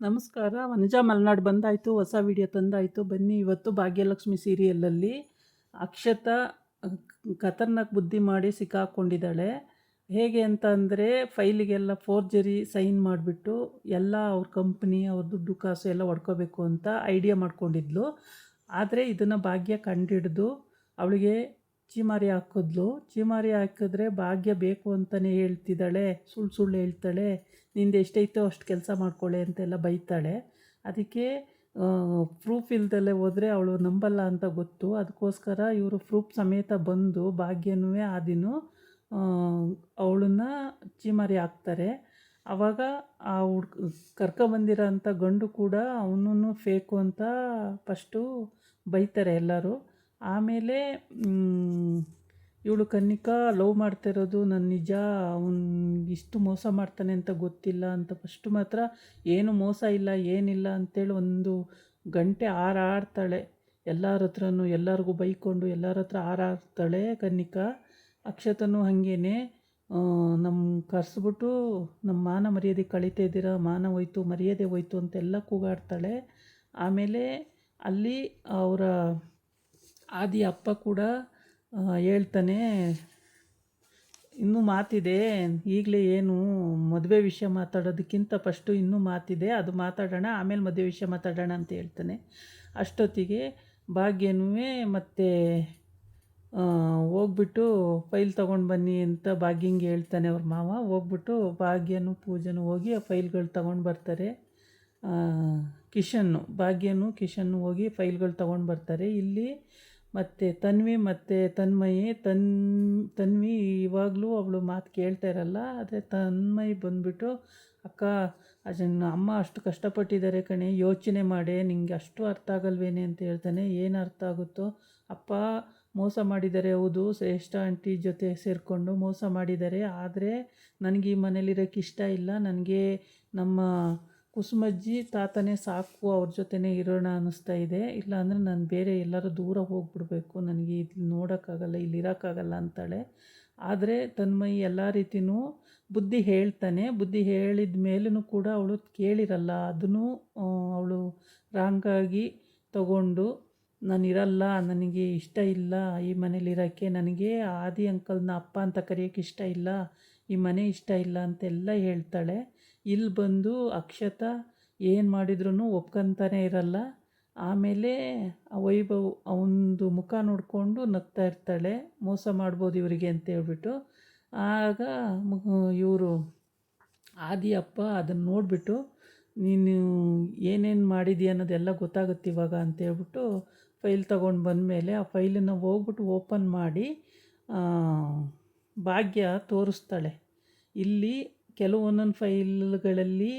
ನಮಸ್ಕಾರ. ವನಜಾ ಮಲ್ನಾಡ್ ಬಂದಾಯಿತು, ಹೊಸ ವಿಡಿಯೋ ತಂದಾಯಿತು. ಬನ್ನಿ, ಇವತ್ತು ಭಾಗ್ಯಲಕ್ಷ್ಮಿ ಸೀರಿಯಲಲ್ಲಿ ಅಕ್ಷತಾ ಖತರ್ನಾಕ್ ಬುದ್ಧಿ ಮಾಡಿ ಸಿಕ್ಕಾಕೊಂಡಿದ್ದಾಳೆ. ಹೇಗೆ ಅಂತ ಅಂದರೆ, ಫೈಲಿಗೆಲ್ಲ ಫೋರ್ಜರಿ ಸೈನ್ ಮಾಡಿಬಿಟ್ಟು ಎಲ್ಲ ಅವ್ರ ಕಂಪ್ನಿ, ಅವ್ರ ದುಡ್ಡು ಕಾಸು ಎಲ್ಲ ಹೊಡ್ಕೋಬೇಕು ಅಂತ ಐಡಿಯಾ ಮಾಡ್ಕೊಂಡಿದ್ಲು. ಆದರೆ ಇದನ್ನು ಭಾಗ್ಯ ಕಂಡಿಡಿದು ಅವಳಿಗೆ ಚೀಮಾರಿ ಹಾಕಿದ್ಲು. ಚೀಮಾರಿ ಹಾಕಿದ್ರೆ ಭಾಗ್ಯ ಬೇಕು ಅಂತಲೇ ಹೇಳ್ತಿದ್ದಾಳೆ, ಸುಳ್ಳು ಸುಳ್ಳು ಹೇಳ್ತಾಳೆ. ನಿಂದು ಎಷ್ಟೈತೋ ಅಷ್ಟು ಕೆಲಸ ಮಾಡ್ಕೊಳ್ಳೆ ಅಂತೆಲ್ಲ ಬೈತಾಳೆ. ಅದಕ್ಕೆ ಪ್ರೂಫ್ ಇಲ್ದಲ್ಲೇ ಹೋದರೆ ಅವಳು ನಂಬಲ್ಲ ಅಂತ ಗೊತ್ತು. ಅದಕ್ಕೋಸ್ಕರ ಇವರು ಪ್ರೂಫ್ ಸಮೇತ ಬಂದು ಭಾಗ್ಯನೂ ಆದಿನೂ ಅವಳನ್ನ ಚೀಮಾರಿ ಹಾಕ್ತಾರೆ. ಆವಾಗ ಆ ಕರ್ಕೊಬಂದಿರೋ ಅಂಥ ಗಂಡು ಕೂಡ ಅವನೂ ಫೇಕು ಅಂತ ಫಸ್ಟು ಬೈತಾರೆ ಎಲ್ಲರೂ. ಆಮೇಲೆ ಇವಳು ಕನ್ನಿಕಾ ಲವ್ ಮಾಡ್ತಿರೋದು ನನ್ನ ನಿಜ, ಅವನು ಇಷ್ಟು ಮೋಸ ಮಾಡ್ತಾನೆ ಅಂತ ಗೊತ್ತಿಲ್ಲ ಅಂತ ಫಸ್ಟು ಮಾತ್ರ ಏನು ಮೋಸ ಇಲ್ಲ ಏನಿಲ್ಲ ಅಂತೇಳಿ 1 ಗಂಟೆ ಹಾರಾಡ್ತಾಳೆ. ಎಲ್ಲರ ಹತ್ರನೂ ಎಲ್ಲರಿಗೂ ಬೈಕೊಂಡು ಎಲ್ಲರ ಹತ್ರ ಹಾರಾಡ್ತಾಳೆ ಕನ್ನಿಕಾ. ಅಕ್ಷತನೂ ಹಾಗೇನೆ ನಮ್ಮ ಕರೆಸ್ಬಿಟ್ಟು ನಮ್ಮ ಮಾನ ಮರ್ಯಾದೆ ಕಳೀತಾ ಇದ್ದೀರಾ, ಮಾನ ಹೋಯ್ತು ಮರ್ಯಾದೆ ಹೋಯ್ತು ಅಂತೆಲ್ಲ ಕೂಗಾಡ್ತಾಳೆ. ಆಮೇಲೆ ಅಲ್ಲಿ ಅವರ ಆದಿ ಅಪ್ಪ ಕೂಡ ಹೇಳ್ತಾನೆ, ಇನ್ನೂ ಮಾತಿದೆ, ಈಗಲೇ ಏನು ಮದುವೆ ವಿಷಯ ಮಾತಾಡೋದಕ್ಕಿಂತ ಫಸ್ಟು ಇನ್ನೂ ಮಾತಿದೆ, ಅದು ಮಾತಾಡೋಣ, ಆಮೇಲೆ ಮದುವೆ ವಿಷಯ ಮಾತಾಡೋಣ ಅಂತ ಹೇಳ್ತಾನೆ. ಅಷ್ಟೊತ್ತಿಗೆ ಭಾಗ್ಯನೂ ಮತ್ತು ಹೋಗ್ಬಿಟ್ಟು ಫೈಲ್ ತೊಗೊಂಡು ಬನ್ನಿ ಅಂತ ಭಾಗ್ಯಂಗೆ ಹೇಳ್ತಾನೆ ಅವ್ರ ಮಾವ. ಹೋಗ್ಬಿಟ್ಟು ಭಾಗ್ಯನೂ ಪೂಜನೂ ಹೋಗಿ ಆ ಫೈಲ್ಗಳು ತೊಗೊಂಡು ಬರ್ತಾರೆ. ಭಾಗ್ಯನೂ ಕಿಶನ್ನು ಹೋಗಿ ಫೈಲ್ಗಳು ತೊಗೊಂಡು ಬರ್ತಾರೆ. ಇಲ್ಲಿ ಮತ್ತು ತನ್ವಿ ಮತ್ತು ತನ್ಮಯಿ ತನ್ವಿ ಇವಾಗಲೂ ಅವಳು ಮಾತು ಕೇಳ್ತಾ ಇರಲ್ಲ. ಆದರೆ ತನ್ಮಯಿ ಬಂದುಬಿಟ್ಟು, ಅಕ್ಕ ಅದನ್ನು ಅಮ್ಮ ಅಷ್ಟು ಕಷ್ಟಪಟ್ಟಿದ್ದಾರೆ ಕಣೆ, ಯೋಚನೆ ಮಾಡೆ, ನಿಂಗೆ ಅಷ್ಟು ಅರ್ಥ ಆಗಲ್ವೇನೆ ಅಂತ ಹೇಳ್ತಾನೆ. ಏನು ಅರ್ಥ ಆಗುತ್ತೋ ಅಪ್ಪ, ಮೋಸ ಮಾಡಿದ್ದಾರೆ, ಹೌದು, ಶ್ರೇಷ್ಠ ಆಂಟಿ ಜೊತೆ ಸೇರಿಕೊಂಡು ಮೋಸ ಮಾಡಿದ್ದಾರೆ. ಆದರೆ ನನಗೆ ಈ ಮನೇಲಿರೋಕ್ಕೆ ಇಷ್ಟ ಇಲ್ಲ. ನನಗೆ ನಮ್ಮ ಕುಸುಮಜ್ಜಿ ತಾತನೇ ಸಾಕು, ಅವ್ರ ಜೊತೆನೇ ಇರೋಣ ಅನ್ನಿಸ್ತಾ ಇದೆ. ಇಲ್ಲಾಂದರೆ ನಾನು ಬೇರೆ ಎಲ್ಲರೂ ದೂರ ಹೋಗಿಬಿಡ್ಬೇಕು, ನನಗೆ ಇಲ್ಲಿ ನೋಡೋಕ್ಕಾಗಲ್ಲ, ಇಲ್ಲಿ ಇರೋಕ್ಕಾಗಲ್ಲ ಅಂತಾಳೆ. ಆದರೆ ತನ್ಮಯಿ ಎಲ್ಲ ರೀತಿಯೂ ಬುದ್ಧಿ ಹೇಳ್ತಾನೆ. ಬುದ್ಧಿ ಹೇಳಿದ ಮೇಲೂ ಕೂಡ ಅವಳು ಕೇಳಿರಲ್ಲ. ಅದನ್ನು ಅವಳು ರಾಂಗಾಗಿ ತಗೊಂಡು, ನಾನಿರಲ್ಲ, ನನಗೆ ಇಷ್ಟ ಇಲ್ಲ ಈ ಮನೇಲಿರೋಕ್ಕೆ, ನನಗೆ ಆದಿ ಅಂಕಲ್ನ ಅಪ್ಪ ಅಂತ ಕರೆಯೋಕ್ಕೆ ಇಷ್ಟ ಇಲ್ಲ, ಈ ಮನೆ ಇಷ್ಟ ಇಲ್ಲ ಅಂತೆಲ್ಲ ಹೇಳ್ತಾಳೆ. ಇಲ್ಲಿ ಬಂದು ಅಕ್ಷತಾ ಏನು ಮಾಡಿದ್ರೂ ಒಪ್ಕೊತಾನೆ ಇರಲ್ಲ. ಆಮೇಲೆ ವೈಭವ್ ಅವನದು ಮುಖ ನೋಡಿಕೊಂಡು ನಗ್ತಾ ಇರ್ತಾಳೆ, ಮೋಸ ಮಾಡ್ಬೋದು ಇವರಿಗೆ ಅಂತ ಹೇಳ್ಬಿಟ್ಟು. ಆಗ ಇವರು ಆದಿ ಅಪ್ಪ ಅದನ್ನು ನೋಡಿಬಿಟ್ಟು, ನೀನು ಏನೇನು ಮಾಡಿದೀಯ ಅನ್ನೋದೆಲ್ಲ ಗೊತ್ತಾಗುತ್ತೆ ಇವಾಗ ಅಂತೇಳ್ಬಿಟ್ಟು ಫೈಲ್ ತೊಗೊಂಡು ಬಂದಮೇಲೆ ಆ ಫೈಲನ್ನು ಹೋಗ್ಬಿಟ್ಟು ಓಪನ್ ಮಾಡಿ ಭಾಗ್ಯ ತೋರಿಸ್ತಾಳೆ. ಇಲ್ಲಿ ಕೆಲವೊಂದೊಂದು ಫೈಲ್ಗಳಲ್ಲಿ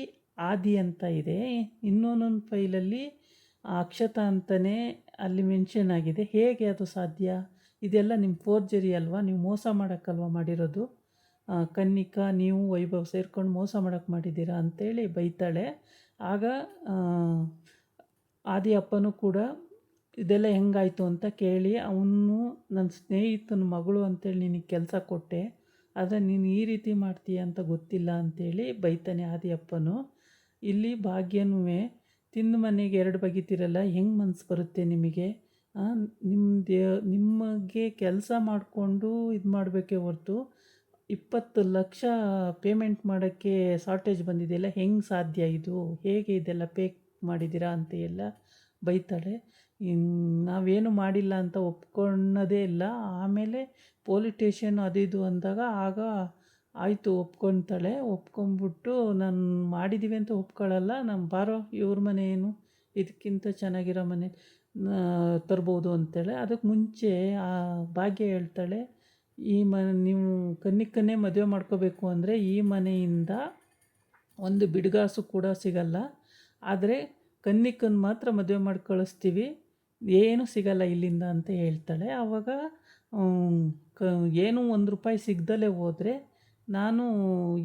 ಆದಿ ಅಂತ ಇದೆ, ಇನ್ನೊಂದೊಂದು ಫೈಲಲ್ಲಿ ಅಕ್ಷತಾ ಅಂತಲೇ ಅಲ್ಲಿ ಮೆನ್ಷನ್ ಆಗಿದೆ. ಹೇಗೆ ಅದು ಸಾಧ್ಯ? ಇದೆಲ್ಲ ನಿಮ್ಮ ಫೋರ್ಜರಿ ಅಲ್ವಾ, ನೀವು ಮೋಸ ಮಾಡೋಕ್ಕಲ್ವ ಮಾಡಿರೋದು, ಕನ್ನಿಕಾ ನೀವು ವೈಭವ್ ಸೇರ್ಕೊಂಡು ಮೋಸ ಮಾಡೋಕ್ಕೆ ಮಾಡಿದ್ದೀರಾ ಅಂಥೇಳಿ ಬೈತಾಳೆ. ಆಗ ಆದಿ ಅಪ್ಪನೂ ಕೂಡ ಇದೆಲ್ಲ ಹೆಂಗಾಯಿತು ಅಂತ ಕೇಳಿ, ಅವನು ನನ್ನ ಸ್ನೇಹಿತನ ಮಗಳು ಅಂತೇಳಿ ನಿನಗೆ ಕೆಲಸ ಕೊಟ್ಟೆ, ಆದರೆ ನೀನು ಈ ರೀತಿ ಮಾಡ್ತೀಯ ಅಂತ ಗೊತ್ತಿಲ್ಲ ಅಂಥೇಳಿ ಬೈತಾನೆ ಆದಿ ಅಪ್ಪನು. ಇಲ್ಲಿ ಭಾಗ್ಯನೂ, ತಿಂದ ಮನೆಗೆ 2 ಬಗೆತಿರಲ್ಲ, ಹೆಂಗೆ ಮನಸ್ಸು ಬರುತ್ತೆ ನಿಮಗೆ? ನಿಮಗೆ ಕೆಲಸ ಮಾಡಿಕೊಂಡು ಇದು ಮಾಡಬೇಕೇ ಹೊರ್ತು 20 ಲಕ್ಷ ಪೇಮೆಂಟ್ ಮಾಡೋಕ್ಕೆ ಶಾರ್ಟೇಜ್ ಬಂದಿದೆಯಲ್ಲ, ಹೆಂಗೆ ಸಾಧ್ಯ ಇದು? ಹೇಗೆ ಇದೆಲ್ಲ ಪೇ ಮಾಡಿದ್ದೀರಾ ಅಂತ ಎಲ್ಲ ಬೈತಾಳೆ. ನಾವೇನು ಮಾಡಿಲ್ಲ ಅಂತ ಒಪ್ಕೊಳ್ಳೋದೇ ಇಲ್ಲ. ಆಮೇಲೆ ಪೊಲೀಸ್ ಸ್ಟೇಷನ್ ಅದು ಇದು ಅಂದಾಗ ಆಗ ಆಯಿತು ಒಪ್ಕೊತಾಳೆ. ಒಪ್ಕೊಂಬಿಟ್ಟು ನಾನು ಮಾಡಿದ್ದೀವಿ ಅಂತ ಒಪ್ಕೊಳ್ಳಲ್ಲ, ನಾನು ಬಾರೋ ಇವ್ರ ಮನೆ ಏನು, ಇದಕ್ಕಿಂತ ಚೆನ್ನಾಗಿರೋ ಮನೆ ತರ್ಬೋದು ಅಂತೇಳಿ. ಅದಕ್ಕೆ ಮುಂಚೆ ಆ ಭಾಗ್ಯ ಹೇಳ್ತಾಳೆ, ನೀವು ಕನ್ನಿಕನ್ನೇ ಮದುವೆ ಮಾಡ್ಕೋಬೇಕು ಅಂದರೆ ಈ ಮನೆಯಿಂದ ಒಂದು ಬಿಡುಗಾಸು ಕೂಡ ಸಿಗಲ್ಲ, ಆದರೆ ಕನ್ನಿಕನ್ನ ಮಾತ್ರ ಮದುವೆ ಮಾಡಿ ಕಳಿಸ್ತೀವಿ, ಏನೂ ಸಿಗಲ್ಲ ಇಲ್ಲಿಂದ ಅಂತ ಹೇಳ್ತಾಳೆ. ಆವಾಗ ಏನೂ ₹1 ಸಿಗ್ದಲೇ ಹೋದರೆ ನಾನು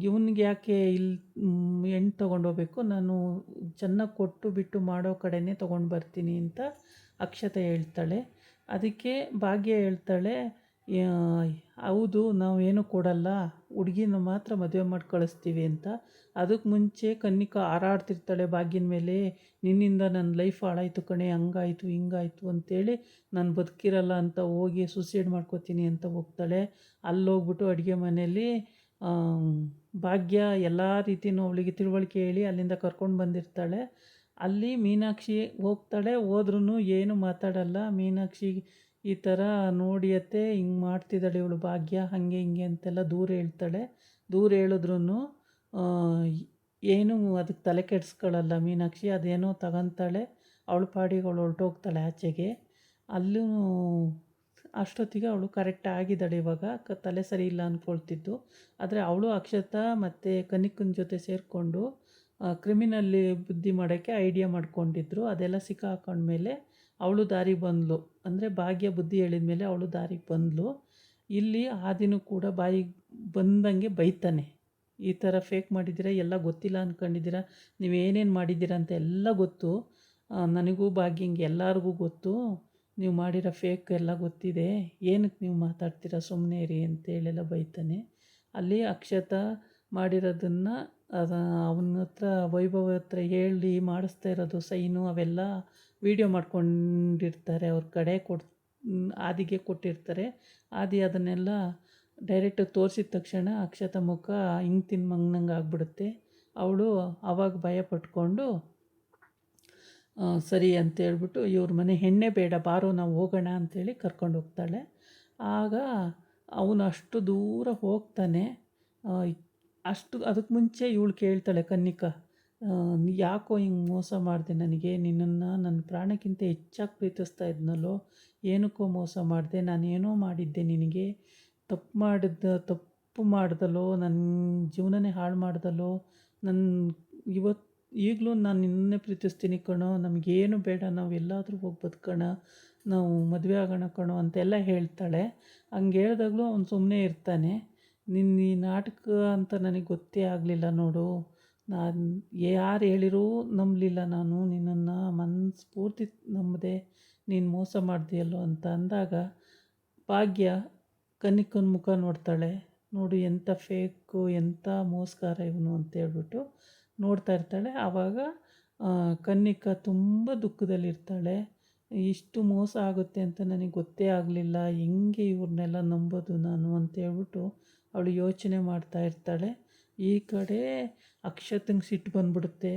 ಇವನಿಗೆ ಯಾಕೆ ಇಲ್ಲಿ ಹೆಣ್ಣು ತೊಗೊಂಡೋಗ್ಬೇಕು, ನಾನು ಚೆನ್ನಾಗಿ ಕೊಟ್ಟು ಬಿಟ್ಟು ಮಾಡೋ ಕಡೆನೇ ತೊಗೊಂಡು ಬರ್ತೀನಿ ಅಂತ ಅಕ್ಷತಾ ಹೇಳ್ತಾಳೆ. ಅದಕ್ಕೆ ಭಾಗ್ಯ ಹೇಳ್ತಾಳೆ, ಹೌದು ನಾವೇನು ಕೊಡಲ್ಲ, ಹುಡುಗಿನ ಮಾತ್ರ ಮದುವೆ ಮಾಡಿ ಕಳಿಸ್ತೀವಿ ಅಂತ. ಅದಕ್ಕೆ ಮುಂಚೆ ಕನ್ನಿಕಾ ಹಾರಾಡ್ತಿರ್ತಾಳೆ ಭಾಗ್ಯನ ಮೇಲೆ, ನಿನ್ನಿಂದ ನನ್ನ ಲೈಫ್ ಹಾಳಾಯಿತು ಕಣೆ, ಹಂಗಾಯಿತು ಹಿಂಗಾಯಿತು ಅಂತೇಳಿ ನಾನು ಬದುಕಿರಲ್ಲ ಅಂತ ಹೋಗಿ ಸೂಸೈಡ್ ಮಾಡ್ಕೋತೀನಿ ಅಂತ ಹೋಗ್ತಾಳೆ. ಅಲ್ಲೋಗ್ಬಿಟ್ಟು ಅಡುಗೆ ಮನೆಯಲ್ಲಿ ಭಾಗ್ಯ ಎಲ್ಲ ರೀತಿಯೂ ಅವಳಿಗೆ ತಿಳುವಳಿಕೆ ಹೇಳಿ ಅಲ್ಲಿಂದ ಕರ್ಕೊಂಡು ಬಂದಿರ್ತಾಳೆ. ಅಲ್ಲಿ ಮೀನಾಕ್ಷಿ ಹೋಗ್ತಾಳೆ, ಹೋದ್ರೂ ಏನು ಮಾತಾಡಲ್ಲ. ಮೀನಾಕ್ಷಿ ಈ ಥರ ನೋಡಿ ಅತ್ತೆ ಹಿಂಗೆ ಮಾಡ್ತಿದ್ದಾಳೆ ಇವಳು ಭಾಗ್ಯ, ಹಾಗೆ ಹಿಂಗೆ ಅಂತೆಲ್ಲ ದೂರ ಹೇಳ್ತಾಳೆ. ದೂರ ಹೇಳಿದ್ರೂ ಏನೂ ಅದಕ್ಕೆ ತಲೆ ಕೆಡಿಸ್ಕೊಳ್ಳಲ್ಲ ಮೀನಾಕ್ಷಿ. ಅದೇನೋ ತಗೊತಾಳೆ, ಅವಳ ಪಾಡಿಗೆ ಅವಳು ಹೊರಟೋಗ್ತಾಳೆ ಆಚೆಗೆ. ಅಲ್ಲೂ ಅಷ್ಟೊತ್ತಿಗೆ ಅವಳು ಕರೆಕ್ಟ್ ಆಗಿದ್ದಾಳೆ. ಇವಾಗ ತಲೆ ಸರಿ ಇಲ್ಲ ಅಂದ್ಕೊಳ್ತಿದ್ದು. ಆದರೆ ಅವಳು ಅಕ್ಷತಾ ಮತ್ತು ಕನಿಕನ ಜೊತೆ ಸೇರಿಕೊಂಡು ಕ್ರಿಮಿನಲ್ಲಿ ಬುದ್ಧಿ ಮಾಡೋಕ್ಕೆ ಐಡಿಯಾ ಮಾಡ್ಕೊಂಡಿದ್ರು. ಅದೆಲ್ಲ ಸಿಕ್ಕಾಕೊಂಡ್ಮೇಲೆ ಅವಳು ದಾರಿಗೆ ಬಂದಳು. ಅಂದರೆ ಭಾಗ್ಯ ಬುದ್ಧಿ ಹೇಳಿದ ಮೇಲೆ ಅವಳು ದಾರಿಗೆ ಬಂದಳು. ಇಲ್ಲಿ ಆದಿನೂ ಕೂಡ ಬಾಯಿಗೆ ಬಂದಂಗೆ ಬೈತಾನೆ, ಈ ಥರ ಫೇಕ್ ಮಾಡಿದ್ದೀರಾ, ಎಲ್ಲ ಗೊತ್ತಿಲ್ಲ ಅಂದ್ಕೊಂಡಿದ್ದೀರಾ, ನೀವೇನೇನು ಮಾಡಿದ್ದೀರಾ ಅಂತ ಎಲ್ಲ ಗೊತ್ತು, ನನಗೂ ಭಾಗ್ಯಂಗೆ ಎಲ್ಲರಿಗೂ ಗೊತ್ತು, ನೀವು ಮಾಡಿರೋ ಫೇಕ್ ಎಲ್ಲ ಗೊತ್ತಿದೆ, ಏನಕ್ಕೆ ನೀವು ಮಾತಾಡ್ತೀರಾ, ಸುಮ್ಮನೆ ಇರಿ ಅಂತೇಳೆಲ್ಲ ಬೈತಾನೆ. ಅಲ್ಲಿ ಅಕ್ಷತಾ ಮಾಡಿರೋದನ್ನು ಅವನ ಹತ್ರ ವೈಭವ್ ಹತ್ರ ಹೇಳಿ ಮಾಡಿಸ್ತಾ ಇರೋದು ಸೈನು ಅವೆಲ್ಲ ವೀಡಿಯೋ ಮಾಡ್ಕೊಂಡಿರ್ತಾರೆ. ಅವ್ರ ಕಡೆ ಆದಿಗೆ ಕೊಟ್ಟಿರ್ತಾರೆ. ಆದಿ ಅದನ್ನೆಲ್ಲ ಡೈರೆಕ್ಟಾಗಿ ತೋರಿಸಿದ ತಕ್ಷಣ ಅಕ್ಷತಾ ಮುಖ ಹಿಂಗೆ ತಿನ್ಮಂಗ್ನಂಗೆ ಆಗ್ಬಿಡುತ್ತೆ. ಅವಳು ಆವಾಗ ಭಯ ಪಟ್ಕೊಂಡು ಸರಿ ಅಂತೇಳ್ಬಿಟ್ಟು ಇವ್ರ ಮನೆ ಹೆಣ್ಣೆ ಬೇಡ ಬಾರೋ ನಾವು ಹೋಗೋಣ ಅಂಥೇಳಿ ಕರ್ಕೊಂಡು ಹೋಗ್ತಾಳೆ. ಆಗ ಅವನು ಅಷ್ಟು ದೂರ ಹೋಗ್ತಾನೆ. ಅದಕ್ಕೆ ಮುಂಚೆ ಇವಳು ಕೇಳ್ತಾಳೆ ಕನ್ನಿಕಾ, ಯಾಕೋ ಹಿಂಗೆ ಮೋಸ ಮಾಡಿದೆ ನನಗೆ, ನಿನ್ನನ್ನು ನನ್ನ ಪ್ರಾಣಕ್ಕಿಂತ ಹೆಚ್ಚಾಗಿ ಪ್ರೀತಿಸ್ತಾ ಇದ್ನಲ್ಲೋ, ಏನಕ್ಕೋ ಮೋಸ ಮಾಡಿದೆ, ನಾನೇನೋ ಮಾಡಿದ್ದೆ ನಿನಗೆ, ತಪ್ಪು ಮಾಡ್ದಲೋ, ನನ್ನ ಜೀವನನೇ ಹಾಳು ಮಾಡ್ದಲೋ, ಈಗಲೂ ನಾನು ನಿನ್ನೆ ಪ್ರೀತಿಸ್ತೀನಿ ಕಣೋ, ನಮಗೇನು ಬೇಡ, ನಾವು ಎಲ್ಲಾದರೂ ಹೋಗಿ ಬದುಕೋಣ, ನಾವು ಮದುವೆ ಆಗೋಣ ಕಣೋ ಅಂತೆಲ್ಲ ಹೇಳ್ತಾಳೆ. ಹಂಗೆ ಹೇಳ್ದಾಗಲೂ ಅವ್ನು ಸುಮ್ಮನೆ ಇರ್ತಾನೆ. ನಿನ್ನ ಈ ನಾಟಕ ಅಂತ ನನಗೆ ಗೊತ್ತೇ ಆಗಲಿಲ್ಲ ನೋಡು, ನಾನು ಯಾರು ಹೇಳಿರೂ ನಂಬಲಿಲ್ಲ, ನಾನು ನಿನ್ನನ್ನು ಮನಸ್ಫೂರ್ತಿ ನಂಬದೆ, ನೀನು ಮೋಸ ಮಾಡ್ದೆಯಲ್ಲೋ ಅಂತ ಅಂದಾಗ ಭಾಗ್ಯ ಕನ್ನಿಕನ ಮುಖ ನೋಡ್ತಾಳೆ. ನೋಡು ಎಂಥ ಫೇಕು, ಎಂಥ ಮೋಸಗಾರ ಇವನು ಅಂತೇಳ್ಬಿಟ್ಟು ನೋಡ್ತಾ ಇರ್ತಾಳೆ. ಆವಾಗ ಕನ್ನಿಕಾ ತುಂಬ ದುಃಖದಲ್ಲಿರ್ತಾಳೆ. ಇಷ್ಟು ಮೋಸ ಆಗುತ್ತೆ ಅಂತ ನನಗೆ ಗೊತ್ತೇ ಆಗಲಿಲ್ಲ, ಹೆಂಗೆ ಇವ್ರನ್ನೆಲ್ಲ ನಂಬೋದು ನಾನು ಅಂತೇಳ್ಬಿಟ್ಟು ಅವಳು ಯೋಚನೆ ಮಾಡ್ತಾ ಇರ್ತಾಳೆ. ಈ ಕಡೆ ಅಕ್ಷತಂಗೆ ಸಿಟ್ಟು ಬಂದ್ಬಿಡುತ್ತೆ.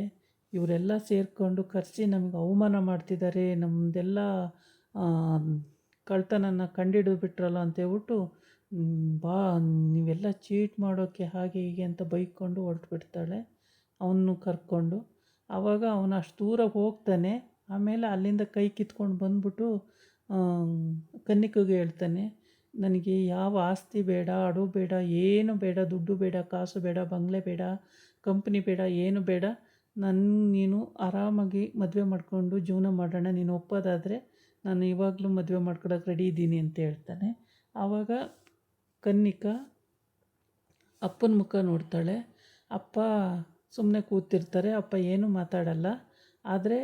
ಇವರೆಲ್ಲ ಸೇರಿಕೊಂಡು ಕರೆಸಿ ನಮಗೆ ಅವಮಾನ ಮಾಡ್ತಿದ್ದಾರೆ, ನಮ್ಮದೆಲ್ಲ ಕಳ್ತನನ ಕಂಡಿಡಿದು ಬಿಟ್ರಲ್ಲ ಅಂತೇಳ್ಬಿಟ್ಟು ನೀವೆಲ್ಲ ಚೀಟ್ ಮಾಡೋಕ್ಕೆ ಹಾಗೆ ಹೀಗೆ ಅಂತ ಬೈಕೊಂಡು ಹೊರಟುಬಿಡ್ತಾಳೆ ಅವನು ಕರ್ಕೊಂಡು. ಆವಾಗ ಅವನು ಅಷ್ಟು ದೂರ ಹೋಗ್ತಾನೆ. ಆಮೇಲೆ ಅಲ್ಲಿಂದ ಕೈ ಕಿತ್ಕೊಂಡು ಬಂದ್ಬಿಟ್ಟು ಕನ್ನಿಕೆಗೆ ಹೇಳ್ತಾನೆ, ನನಗೆ ಯಾವ ಆಸ್ತಿ ಬೇಡ, ಅಡು ಬೇಡ, ಏನು ಬೇಡ, ದುಡ್ಡು ಬೇಡ, ಕಾಸು ಬೇಡ, ಬಂಗಲೆ ಬೇಡ, ಕಂಪ್ನಿ ಬೇಡ, ಏನು ಬೇಡ, ನೀನು ಆರಾಮಾಗಿ ಮದುವೆ ಮಾಡಿಕೊಂಡು ಜೀವನ ಮಾಡೋಣ, ನೀನು ಒಪ್ಪೋದಾದರೆ ನಾನು ಇವಾಗಲೂ ಮದುವೆ ಮಾಡ್ಕೊಳಕ್ಕೆ ರೆಡಿ ಇದ್ದೀನಿ ಅಂತ ಹೇಳ್ತಾನೆ. ಆವಾಗ ಕನ್ನಿಕಾ ಅಪ್ಪನ ಮುಖ ನೋಡ್ತಾಳೆ. ಅಪ್ಪ ಸುಮ್ಮನೆ ಕೂತಿರ್ತಾರೆ, ಅಪ್ಪ ಏನೂ ಮಾತಾಡಲ್ಲ. ಆದರೆ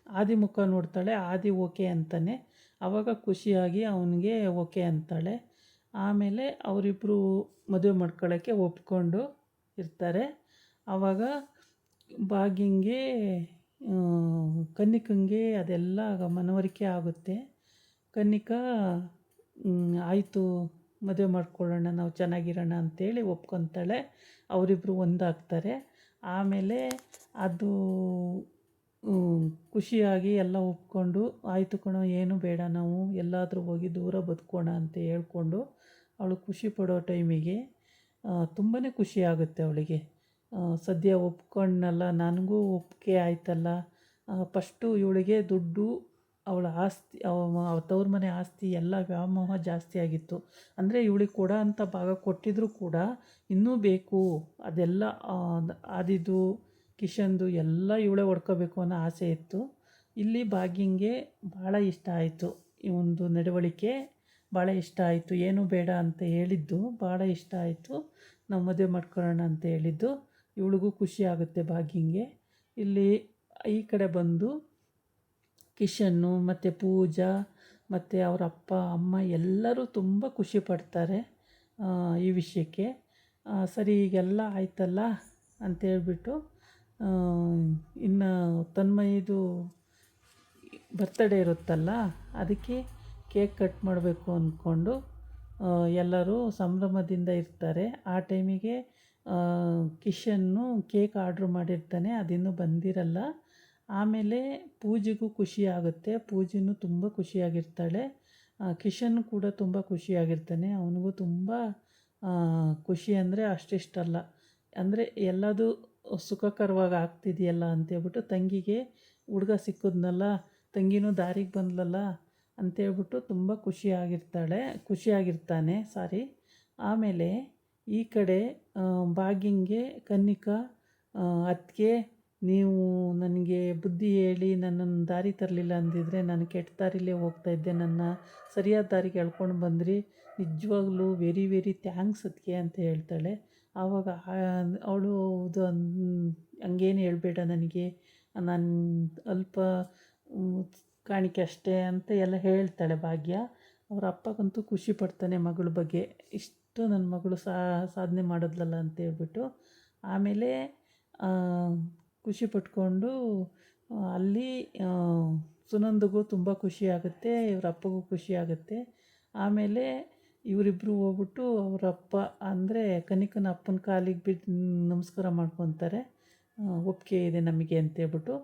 ಆದಿ ಮುಖ ನೋಡ್ತಾಳೆ, ಆದಿ ಓಕೆ ಅಂತಾನೆ. ಆವಾಗ ಖುಷಿಯಾಗಿ ಅವನಿಗೆ ಓಕೆ ಅಂತಾಳೆ. ಆಮೇಲೆ ಅವರಿಬ್ಬರು ಮದುವೆ ಮಾಡ್ಕೊಳ್ಳೋಕ್ಕೆ ಒಪ್ಕೊಂಡು ಇರ್ತಾರೆ. ಆವಾಗ ಭಾಗ್ಯಂಗೆ ಕನ್ನಿಕಂಗೆ ಅದೆಲ್ಲ ಮನವರಿಕೆ ಆಗುತ್ತೆ. ಕನ್ನಿಕಾ ಆಯಿತು ಮದುವೆ ಮಾಡ್ಕೊಳ್ಳೋಣ, ನಾವು ಚೆನ್ನಾಗಿರೋಣ ಅಂಥೇಳಿ ಒಪ್ಕೊತಾಳೆ. ಅವರಿಬ್ಬರು ಒಂದಾಗ್ತಾರೆ. ಆಮೇಲೆ ಅದು ಖುಷಿಯಾಗಿ ಎಲ್ಲ ಒಪ್ಕೊಂಡು ಆಯಿತು ಕಣೋ, ಏನು ಬೇಡ, ನಾವು ಎಲ್ಲಾದರೂ ಹೋಗಿ ದೂರ ಬದುಕೋಣ ಅಂತ ಹೇಳ್ಕೊಂಡು ಅವಳು ಖುಷಿ ಪಡೋ ಟೈಮಿಗೆ ತುಂಬಾ ಖುಷಿ ಆಗುತ್ತೆ ಅವಳಿಗೆ. ಸದ್ಯ ಒಪ್ಕೊಂಡ್ನಲ್ಲ, ನನಗೂ ಒಪ್ಪಿಗೆ ಆಯ್ತಲ್ಲ. ಫಸ್ಟು ಇವಳಿಗೆ ದುಡ್ಡು, ಅವಳ ಆಸ್ತಿ, ತವ್ರ ಮನೆ ಆಸ್ತಿ ಎಲ್ಲ ವ್ಯಾಮೋಹ ಜಾಸ್ತಿ ಆಗಿತ್ತು. ಅಂದರೆ ಇವಳಿಗೆ ಕೊಡೋ ಅಂಥ ಭಾಗ ಕೊಟ್ಟಿದ್ರೂ ಕೂಡ ಇನ್ನೂ ಬೇಕು, ಅದೆಲ್ಲ ಆದಿದು ಕಿಶನ್ದು ಎಲ್ಲ ಇವಳೇ ಹೊಡ್ಕೋಬೇಕು ಅನ್ನೋ ಆಸೆ ಇತ್ತು. ಇಲ್ಲಿ ಭಾಗ್ಯಂಗೆ ಭಾಳ ಇಷ್ಟ ಆಯಿತು, ಈ ಒಂದು ನಡವಳಿಕೆ ಭಾಳ ಇಷ್ಟ ಆಯಿತು. ಏನೂ ಬೇಡ ಅಂತ ಹೇಳಿದ್ದು ಭಾಳ ಇಷ್ಟ ಆಯಿತು, ನಾವು ಮದುವೆ ಮಾಡ್ಕೊಳ್ಳೋಣ ಅಂತ ಹೇಳಿದ್ದು. ಇವಳಿಗೂ ಖುಷಿ ಆಗುತ್ತೆ ಭಾಗ್ಯಂಗೆ. ಇಲ್ಲಿ ಈ ಕಡೆ ಬಂದು ಕಿಶನ್ನು ಮತ್ತು ಪೂಜಾ ಮತ್ತು ಅವರ ಅಪ್ಪ ಅಮ್ಮ ಎಲ್ಲರೂ ತುಂಬ ಖುಷಿ ಪಡ್ತಾರೆ ಈ ವಿಷಯಕ್ಕೆ. ಸರಿ ಈಗೆಲ್ಲ ಆಯ್ತಲ್ಲ ಅಂತೇಳ್ಬಿಟ್ಟು ಇನ್ನು ತನ್ಮಯಿದು ಬರ್ತಡೇ ಇರುತ್ತಲ್ಲ, ಅದಕ್ಕೆ ಕೇಕ್ ಕಟ್ ಮಾಡಬೇಕು ಅಂದ್ಕೊಂಡು ಎಲ್ಲರೂ ಸಂಭ್ರಮದಿಂದ ಇರ್ತಾರೆ. ಆ ಟೈಮಿಗೆ ಕಿಶನ್ನು ಕೇಕ್ ಆರ್ಡ್ರ್ ಮಾಡಿರ್ತಾನೆ, ಅದಿನ್ನೂ ಬಂದಿರಲ್ಲ. ಆಮೇಲೆ ಪೂಜೆಗೂ ಖುಷಿ ಆಗುತ್ತೆ, ಪೂಜೆನೂ ತುಂಬ ಖುಷಿಯಾಗಿರ್ತಾಳೆ. ಕಿಶನ್ ಕೂಡ ತುಂಬ ಖುಷಿಯಾಗಿರ್ತಾನೆ, ಅವನಿಗೂ ತುಂಬ ಖುಷಿ ಅಂದರೆ ಅಷ್ಟಿಷ್ಟಲ್ಲ, ಅಂದರೆ ಎಲ್ಲದೂ ಸುಖಕರವಾಗಿ ಆಗ್ತಿದೆಯಲ್ಲ ಅಂತೇಳ್ಬಿಟ್ಟು ತಂಗಿಗೆ ಹುಡುಗ ಸಿಕ್ಕಿದ್ನಲ್ಲ, ತಂಗಿನೂ ದಾರಿಗೆ ಬಂದ್ಲಲ್ಲ ಅಂತೇಳ್ಬಿಟ್ಟು ತುಂಬ ಖುಷಿಯಾಗಿರ್ತಾನೆ. ಆಮೇಲೆ ಈ ಕಡೆ ಭಾಗ್ಯಂಗೆ ಕನ್ನಿಕಾ, ಅದಕ್ಕೆ ನೀವು ನನಗೆ ಬುದ್ಧಿ ಹೇಳಿ ನನ್ನನ್ನು ದಾರಿ ತರಲಿಲ್ಲ ಅಂದಿದ್ರೆ ನಾನು ಕೆಟ್ಟ ದಾರಿಲೇ ಹೋಗ್ತಾಯಿದ್ದೆ, ನನ್ನ ಸರಿಯಾದ ದಾರಿಗೆ ಎಳ್ಕೊಂಡು ಬಂದ್ರಿ, ನಿಜವಾಗ್ಲೂ ವೆರಿ ವೆರಿ ಥ್ಯಾಂಕ್ಸ್ ಅದಕ್ಕೆ ಅಂತ ಹೇಳ್ತಾಳೆ. ಆವಾಗ ಅವಳು ಇದು ಹಂಗೇನು ಹೇಳಬೇಡ ನನಗೆ, ನಾನು ಅಲ್ಪ ಕಾಣಿಕೆ ಅಷ್ಟೇ ಅಂತ ಎಲ್ಲ ಹೇಳ್ತಾಳೆ ಭಾಗ್ಯ. ಅವರ ಅಪ್ಪಗಂತೂ ಖುಷಿ ಪಡ್ತಾನೆ ಮಗಳ ಬಗ್ಗೆ, ಇಷ್ಟು ನನ್ನ ಮಗಳು ಸಾಧನೆ ಮಾಡಿದ್ಲಲ್ಲ ಅಂತೇಳ್ಬಿಟ್ಟು. ಆಮೇಲೆ ಖುಷಿ ಪಟ್ಕೊಂಡು ಅಲ್ಲಿ ಸುನಂದಗೂ ತುಂಬ ಖುಷಿಯಾಗುತ್ತೆ, ಇವ್ರ ಅಪ್ಪಗೂ ಖುಷಿಯಾಗುತ್ತೆ. ಆಮೇಲೆ ಇವರಿಬ್ಬರು ಹೋಗ್ಬಿಟ್ಟು ಅವರಪ್ಪ ಅಂದರೆ ಕನಿಕನ ಅಪ್ಪನ ಕಾಲಿಗೆ ಬಿದ್ದು ನಮಸ್ಕಾರ ಮಾಡ್ಕೊತಾರೆ, ಒಪ್ಪಿಗೆ ಇದೆ ನಮಗೆ ಅಂತೇಳ್ಬಿಟ್ಟು.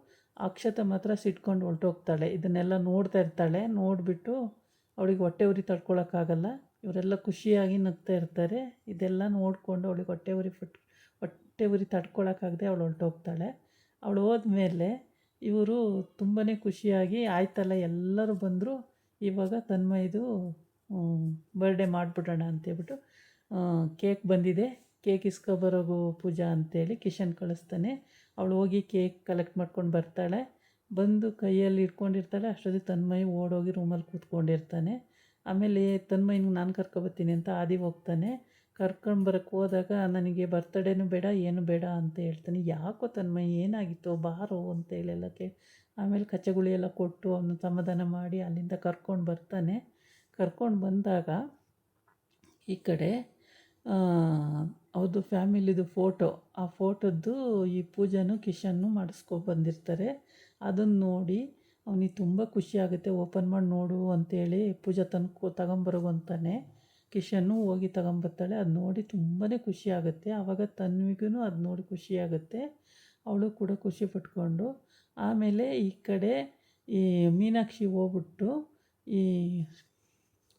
ಅಕ್ಷತ ಮಾತ್ರ ಸಿಟ್ಕೊಂಡು ಹೊರಟೋಗ್ತಾಳೆ. ಇದನ್ನೆಲ್ಲ ನೋಡ್ತಾ ಇರ್ತಾಳೆ. ನೋಡಿಬಿಟ್ಟು ಅವಳಿಗೆ ಹೊಟ್ಟೆ ಉರಿ ತಡ್ಕೊಳಕ್ಕಾಗಲ್ಲ, ಇವರೆಲ್ಲ ಖುಷಿಯಾಗಿ ನಗ್ತಾ ಇರ್ತಾರೆ. ಇದೆಲ್ಲ ನೋಡಿಕೊಂಡು ಅವಳಿಗೆ ಹೊಟ್ಟೆ ಉರಿ ತಡ್ಕೊಳಕ್ಕಾಗದೆ ಅವಳು ಹೊರಟೋಗ್ತಾಳೆ. ಅವಳು ಹೋದ್ಮೇಲೆ ಇವರು ತುಂಬಾ ಖುಷಿಯಾಗಿ ಆಯ್ತಲ್ಲ ಎಲ್ಲರೂ ಬಂದರು, ಇವಾಗ ತನ್ಮಯಿದು ಬರ್ಡೇ ಮಾಡಿಬಿಡೋಣ ಅಂತೇಳ್ಬಿಟ್ಟು ಕೇಕ್ ಬಂದಿದೆ, ಕೇಕ್ ಇಸ್ಕೊಬರೋಗು ಪೂಜಾ ಅಂತೇಳಿ ಕಿಶನ್ ಕಳಿಸ್ತಾನೆ. ಅವಳು ಹೋಗಿ ಕೇಕ್ ಕಲೆಕ್ಟ್ ಮಾಡ್ಕೊಂಡು ಬರ್ತಾಳೆ. ಬಂದು ಕೈಯಲ್ಲಿ ಇಟ್ಕೊಂಡಿರ್ತಾಳೆ, ಅಷ್ಟೊತ್ತಿಗೆ ತನ್ಮಯಿ ಓಡೋಗಿ ರೂಮಲ್ಲಿ ಕೂತ್ಕೊಂಡಿರ್ತಾನೆ. ಆಮೇಲೆ ತನ್ಮಯಿನ ನಾನು ಕರ್ಕೊಬರ್ತೀನಿ ಅಂತ ಆದಿ ಹೋಗ್ತಾನೆ. ಕರ್ಕೊಂಬರಕ್ಕೆ ಹೋದಾಗ ನನಗೆ ಬರ್ತಡೇನೂ ಬೇಡ ಏನು ಬೇಡ ಅಂತ ಹೇಳ್ತಾನೆ. ಯಾಕೋ ತನ್ಮಯಿ ಏನಾಗಿತ್ತು ಬಾರೋ ಅಂತೇಳೆಲ್ಲ ಆಮೇಲೆ ಕಚ್ಚಗುಳಿ ಎಲ್ಲ ಕೊಟ್ಟು ಅವನು ಸಮಾಧಾನ ಮಾಡಿ ಅಲ್ಲಿಂದ ಕರ್ಕೊಂಡು ಬರ್ತಾನೆ. ಕರ್ಕೊಂಡು ಬಂದಾಗ ಈ ಕಡೆ ಅವ್ರದ್ದು ಫ್ಯಾಮಿಲಿದು ಫೋಟೋ, ಆ ಫೋಟೋದ್ದು ಈ ಪೂಜಾನು ಕಿಶನ್ನು ಮಾಡಿಸ್ಕೊಬಂದಿರ್ತಾರೆ. ಅದನ್ನು ನೋಡಿ ಅವನಿಗೆ ತುಂಬ ಖುಷಿಯಾಗುತ್ತೆ. ಓಪನ್ ಮಾಡಿ ನೋಡು ಅಂತೇಳಿ ಪೂಜಾ ತಗೊಂಬರೋಗು ಅಂತಾನೆ. ಕಿಶನ್ನು ಹೋಗಿ ತಗೊಂಬರ್ತಾಳೆ. ಅದು ನೋಡಿ ತುಂಬಾ ಖುಷಿಯಾಗುತ್ತೆ. ಆವಾಗ ತನ್ವಿಗೂ ಅದು ನೋಡಿ ಖುಷಿಯಾಗುತ್ತೆ, ಅವಳು ಕೂಡ ಖುಷಿ ಪಟ್ಕೊಂಡು. ಆಮೇಲೆ ಈ ಕಡೆ ಈ ಮೀನಾಕ್ಷಿ ಹೋಗ್ಬಿಟ್ಟು ಈ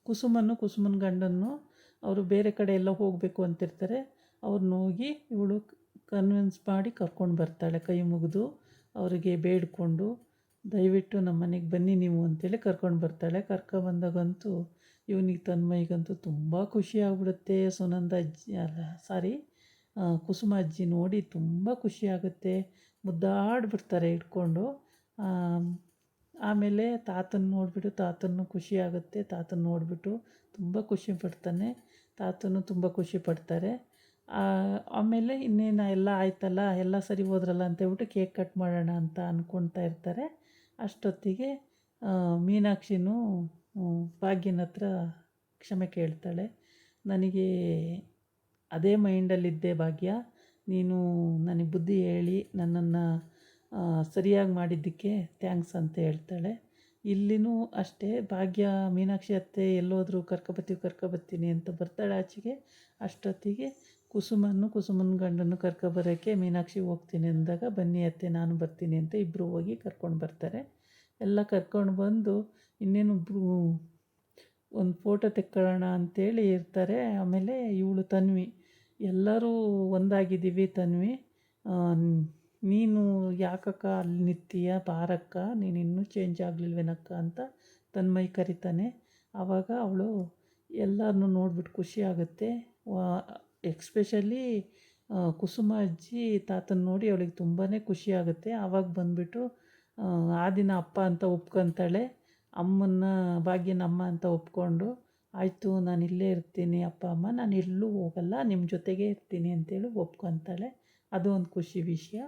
ಕುಸುಮನ ಗಂಡನ್ನು ಅವರು ಬೇರೆ ಕಡೆ ಎಲ್ಲ ಹೋಗಬೇಕು ಅಂತಿರ್ತಾರೆ, ಅವ್ರನ್ನ ಹೋಗಿ ಇವಳು ಕನ್ವಿನ್ಸ್ ಮಾಡಿ ಕರ್ಕೊಂಡು ಬರ್ತಾಳೆ. ಕೈ ಮುಗಿದು ಅವರಿಗೆ ಬೇಡಿಕೊಂಡು ದಯವಿಟ್ಟು ನಮ್ಮ ಮನೆಗೆ ಬನ್ನಿ ನೀವು ಅಂತೇಳಿ ಕರ್ಕೊಂಡು ಬರ್ತಾಳೆ. ಕರ್ಕೊಬಂದಾಗಂತೂ ಇವನಿಗೆ ತನ್ಮಯಿಗಂತೂ ತುಂಬ ಖುಷಿ ಆಗ್ಬಿಡುತ್ತೆ. ಕುಸುಮ ಅಜ್ಜಿ ನೋಡಿ ತುಂಬ ಖುಷಿಯಾಗುತ್ತೆ, ಮುದ್ದಾಡ್ಬಿಡ್ತಾರೆ ಇಟ್ಕೊಂಡು. ಆಮೇಲೆ ತಾತನ ನೋಡಿಬಿಟ್ಟು ತಾತನೂ ಖುಷಿಯಾಗುತ್ತೆ, ತಾತನ ನೋಡಿಬಿಟ್ಟು ತುಂಬ ಖುಷಿ ಪಡ್ತಾನೆ, ತಾತನೂ ತುಂಬ ಖುಷಿ ಪಡ್ತಾರೆ. ಆಮೇಲೆ ಇನ್ನೇನು ಎಲ್ಲ ಆಯ್ತಲ್ಲ, ಎಲ್ಲ ಸರಿ ಹೋದ್ರಲ್ಲ ಅಂತೇಳ್ಬಿಟ್ಟು ಕೇಕ್ ಕಟ್ ಮಾಡೋಣ ಅಂತ ಅಂದ್ಕೊಳ್ತಾ ಇರ್ತಾರೆ. ಅಷ್ಟೊತ್ತಿಗೆ ಮೀನಾಕ್ಷಿನೂ ಭಾಗ್ಯನ ಹತ್ರ ಕ್ಷಮೆ ಕೇಳ್ತಾಳೆ. ನನಗೆ ಅದೇ ಮೈಂಡಲ್ಲಿದ್ದೆ ಭಾಗ್ಯ, ನೀನು ನನಗೆ ಬುದ್ಧಿ ಹೇಳಿ ನನ್ನನ್ನು ಸರಿಯಾಗಿ ಮಾಡಿದ್ದಕ್ಕೆ ಥ್ಯಾಂಕ್ಸ್ ಅಂತ ಹೇಳ್ತಾಳೆ. ಇಲ್ಲಿನೂ ಅಷ್ಟೇ, ಭಾಗ್ಯ ಮೀನಾಕ್ಷಿ ಅತ್ತೆ ಎಲ್ಲೋದ್ರು ಕರ್ಕೊಬತ್ತೀನಿ ಅಂತ ಬರ್ತಾಳೆ ಆಚೆಗೆ. ಅಷ್ಟೊತ್ತಿಗೆ ಕುಸುಮನ ಗಂಡನ್ನು ಕರ್ಕೊಬರೋಕ್ಕೆ ಮೀನಾಕ್ಷಿ ಹೋಗ್ತೀನಿ ಅಂದಾಗ, ಬನ್ನಿ ಅತ್ತೆ ನಾನು ಬರ್ತೀನಿ ಅಂತ ಇಬ್ಬರು ಹೋಗಿ ಕರ್ಕೊಂಡು ಬರ್ತಾರೆ. ಎಲ್ಲ ಕರ್ಕೊಂಡು ಬಂದು ಇನ್ನೇನು ಒಂದು ಫೋಟೋ ತೆಕ್ಕೊಳ್ಳೋಣ ಅಂಥೇಳಿ ಇರ್ತಾರೆ. ಆಮೇಲೆ ಇವಳು ತನ್ವಿ, ಎಲ್ಲರೂ ಒಂದಾಗಿದ್ದೀವಿ ತನ್ವಿ, ನೀನು ಯಾಕಕ್ಕ ಅಲ್ಲಿ ನಿಂತೀಯ ಬಾರಕ್ಕ, ನೀನು ಇನ್ನೂ ಚೇಂಜ್ ಆಗಲಿಲ್ವೇನಕ್ಕ ಅಂತ ತನ್ಮಯಿ ಕರಿತಾನೆ. ಆವಾಗ ಅವಳು ಎಲ್ಲರನ್ನೂ ನೋಡ್ಬಿಟ್ಟು ಖುಷಿಯಾಗುತ್ತೆ. ಎಕ್ಸ್ಪೆಷಲಿ ಕುಸುಮ ಅಜ್ಜಿ ತಾತನ ನೋಡಿ ಅವಳಿಗೆ ತುಂಬಾ ಖುಷಿಯಾಗುತ್ತೆ. ಆವಾಗ ಬಂದುಬಿಟ್ಟು ಆ ದಿನ ಅಪ್ಪ ಅಂತ ಒಪ್ಕೊತಾಳೆ, ಭಾಗ್ಯನ ಅಮ್ಮ ಅಂತ ಒಪ್ಕೊಂಡು, ಆಯಿತು ನಾನು ಇಲ್ಲೇ ಇರ್ತೀನಿ ಅಪ್ಪ ಅಮ್ಮ, ನಾನು ಎಲ್ಲೂ ಹೋಗಲ್ಲ, ನಿಮ್ಮ ಜೊತೆಗೇ ಇರ್ತೀನಿ ಅಂತೇಳಿ ಒಪ್ಕೊತಾಳೆ. ಅದು ಒಂದು ಖುಷಿ ವಿಷಯ.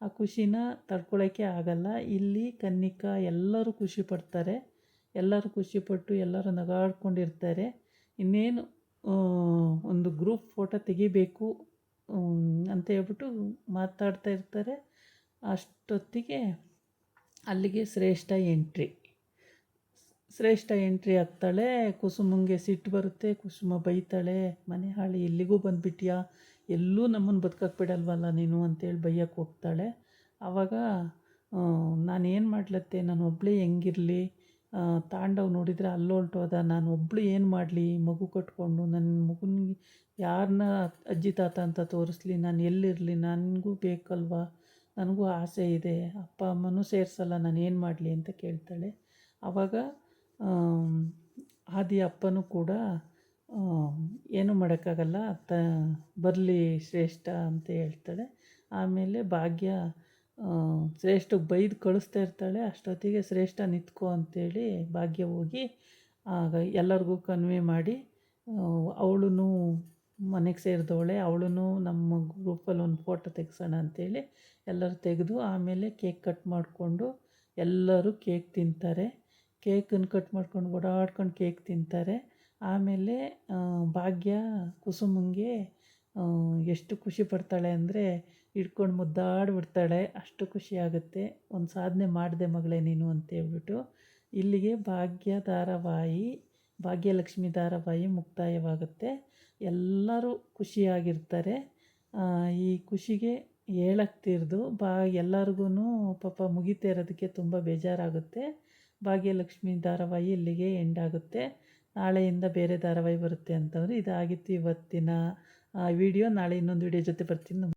ಆ ಖುಷಿನ ತಡ್ಕೊಳೋಕ್ಕೆ ಆಗಲ್ಲ. ಇಲ್ಲಿ ಕನ್ನಿಕಾ ಎಲ್ಲರೂ ಖುಷಿ ಪಡ್ತಾರೆ. ಎಲ್ಲರೂ ಖುಷಿಪಟ್ಟು ಎಲ್ಲರೂ ನಗಾಡ್ಕೊಂಡಿರ್ತಾರೆ. ಇನ್ನೇನು ಆ, ಒಂದು ಗ್ರೂಪ್ ಫೋಟೋ ತೆಗಿಬೇಕು ಅಂತ ಹೇಳ್ಬಿಟ್ಟು ಮಾತಾಡ್ತಾ ಇರ್ತಾರೆ. ಅಷ್ಟೊತ್ತಿಗೆ ಅಲ್ಲಿಗೆ ಶ್ರೇಷ್ಠ ಎಂಟ್ರಿ ಆಗ್ತಾಳೆ. ಕುಸುಮಂಗೆ ಸಿಟ್ಟು ಬರುತ್ತೆ. ಕುಸುಮ ಬೈತಾಳೆ, ಮನೆ ಹಾಳಿ ಇಲ್ಲಿಗೂ ಬಂದುಬಿಟ್ಯಾ, ಎಲ್ಲೂ ನಮ್ಮನ್ನು ಬದುಕಕ್ಕೆ ಬಿಡಲ್ವಲ್ಲ ನೀನು ಅಂತೇಳಿ ಬೈಯಕ್ಕೆ ಹೋಗ್ತಾಳೆ. ಆವಾಗ ನಾನೇನು ಮಾಡ್ಲತ್ತೆ, ನಾನು ಒಬ್ಬಳೇ ಹೆಂಗಿರಲಿ, ತಾಂಡವ್ ನೋಡಿದರೆ ಅಲ್ಲೊಲ್ಟೋದ, ನಾನು ಒಬ್ಬಳು ಏನು ಮಾಡಲಿ, ಮಗು ಕಟ್ಕೊಂಡು ನನ್ನ ಮಗುನಿಗೆ ಯಾರನ್ನ ಅಜ್ಜಿ ತಾತ ಅಂತ ತೋರಿಸ್ಲಿ, ನಾನು ಎಲ್ಲಿರಲಿ, ನನಗೂ ಬೇಕಲ್ವ, ನನಗೂ ಆಸೆ ಇದೆ, ಅಪ್ಪ ಅಮ್ಮನೂ ಸೇರಿಸಲ್ಲ, ನಾನು ಏನು ಮಾಡಲಿ ಅಂತ ಕೇಳ್ತಾಳೆ. ಆವಾಗ ಆದಿ ಅಪ್ಪನೂ ಕೂಡ ಏನೂ ಮಾಡೋಕ್ಕಾಗಲ್ಲ, ಬರಲಿ ಶ್ರೇಷ್ಠ ಅಂತ ಹೇಳ್ತಾಳೆ. ಆಮೇಲೆ ಭಾಗ್ಯ ಶ್ರೇಷ್ಠಗೆ ಬೈದು ಕಳಿಸ್ತಾ ಇರ್ತಾಳೆ. ಅಷ್ಟೊತ್ತಿಗೆ ಶ್ರೇಷ್ಠ ನಿಂತ್ಕೊ ಅಂತೇಳಿ ಭಾಗ್ಯ ಹೋಗಿ ಆಗ ಎಲ್ಲರಿಗೂ ಕನ್ವೆ ಮಾಡಿ, ಅವಳು ಮನೆಗೆ ಸೇರಿದವಳೆ, ಅವಳು ನಮ್ಮ ಗ್ರೂಪಲ್ಲಿ ಒಂದು ಫೋಟೋ ತೆಗ್ಸೋಣ ಅಂತೇಳಿ ಎಲ್ಲರೂ ತೆಗೆದು ಆಮೇಲೆ ಕೇಕ್ ಕಟ್ ಮಾಡಿಕೊಂಡು ಎಲ್ಲರೂ ಕೇಕ್ ತಿಂತಾರೆ. ಕೇಕನ್ನು ಕಟ್ ಮಾಡ್ಕೊಂಡು ಓಡಾಡ್ಕೊಂಡು ಕೇಕ್ ತಿಂತಾರೆ. ಆಮೇಲೆ ಭಾಗ್ಯ ಕುಸುಮಂಗೆ ಎಷ್ಟು ಖುಷಿ ಪಡ್ತಾಳೆ ಅಂದರೆ ಹಿಡ್ಕೊಂಡು ಮುದ್ದಾಡ್ಬಿಡ್ತಾಳೆ. ಅಷ್ಟು ಖುಷಿ ಆಗುತ್ತೆ. ಒಂದು ಸಾಧನೆ ಮಾಡಿದೆ ಮಗಳೇ ನೀನು ಅಂತೇಳ್ಬಿಟ್ಟು. ಇಲ್ಲಿಗೆ ಭಾಗ್ಯಲಕ್ಷ್ಮಿ ಧಾರಾವಾಹಿ ಮುಕ್ತಾಯವಾಗುತ್ತೆ. ಎಲ್ಲರೂ ಖುಷಿಯಾಗಿರ್ತಾರೆ. ಈ ಖುಷಿಗೆ ಹೇಳಕ್ತಿರ್ದು ಎಲ್ಲರಿಗೂ ಪಾಪ ಮುಗಿತಾ ಇರೋದಕ್ಕೆ ತುಂಬ ಬೇಜಾರಾಗುತ್ತೆ. ಭಾಗ್ಯಲಕ್ಷ್ಮಿ ಧಾರಾವಾಹಿ ಇಲ್ಲಿಗೆ ಎಂಡ್ ಆಗುತ್ತೆ. ನಾಳೆಯಿಂದ ಬೇರೆ ಧಾರಾವಾಹಿ ಬರುತ್ತೆ ಅಂತಂದರೆ ಇದಾಗಿತ್ತು ಇವತ್ತಿನ ವಿಡಿಯೋ. ನಾಳೆ ಇನ್ನೊಂದು ವಿಡಿಯೋ ಜೊತೆ ಬರ್ತೀನಿ.